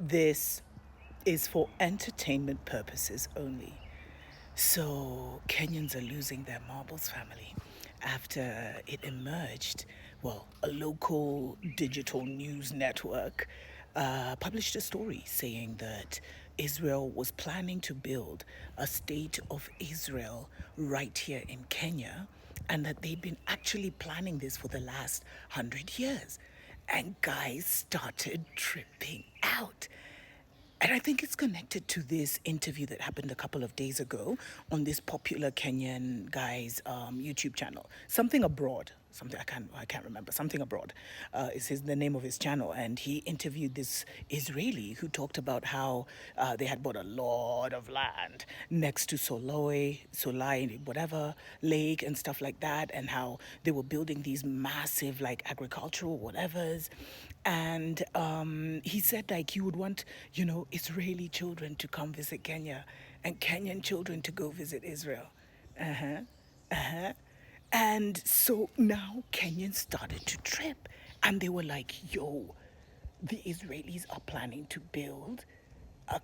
This is for entertainment purposes only. So, Kenyans are losing their marbles family after it emerged. Well, a local digital news network published a story saying that Israel was planning to build a state of Israel right here in Kenya, and that they'd been actually planning this for the last 100 years. And guys started tripping out. And I think it's connected to this interview that happened a couple of days ago on this popular Kenyan guy's YouTube channel. Something Abroad. Something I can't remember. Something Abroad is the name of his channel, and he interviewed this Israeli who talked about how they had bought a lot of land next to Solai, whatever lake and stuff like that, and how they were building these massive like agricultural whatevers, and he said like he would want Israeli children to come visit Kenya and Kenyan children to go visit Israel. Uh-huh. Uh-huh. And so now Kenyans started to trip, and they were like, yo, the Israelis are planning to build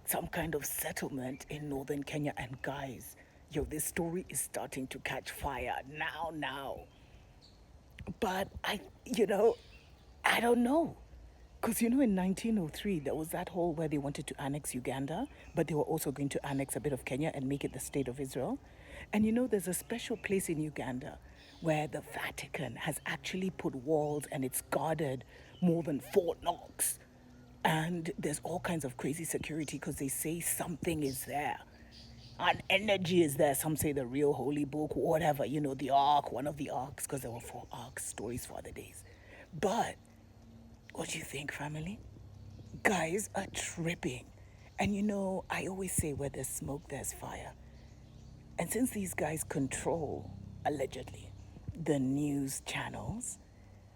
some kind of settlement in northern Kenya. And guys, yo, this story is starting to catch fire now. But I don't know. Because in 1903, there was that whole where they wanted to annex Uganda, but they were also going to annex a bit of Kenya and make it the state of Israel. And there's a special place in Uganda where the Vatican has actually put walls and it's guarded more than Fort Knox. And there's all kinds of crazy security because they say something is there. An energy is there. Some say the real holy book, whatever, the ark, one of the arks, because there were 4 arks, stories for other days. But what do you think, family? Guys are tripping. And I always say where there's smoke, there's fire. And since these guys control, allegedly, the news channels,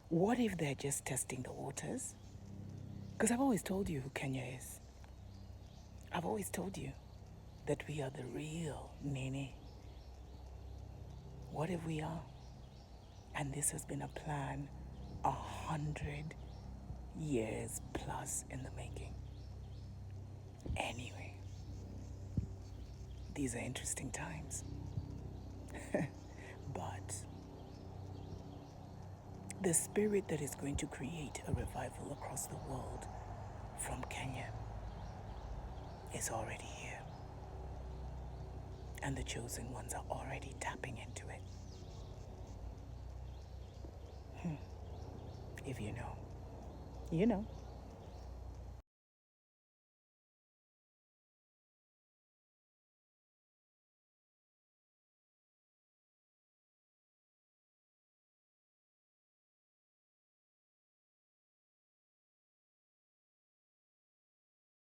what if they're just testing the waters? Because I've always told you who Kenya is. I've always told you that we are the real Nene. What if we are? And this has been a plan 100 years plus in the making. Anyway, these are interesting times. But the spirit that is going to create a revival across the world from Kenya is already here. And the chosen ones are already tapping into it. If you know, you know.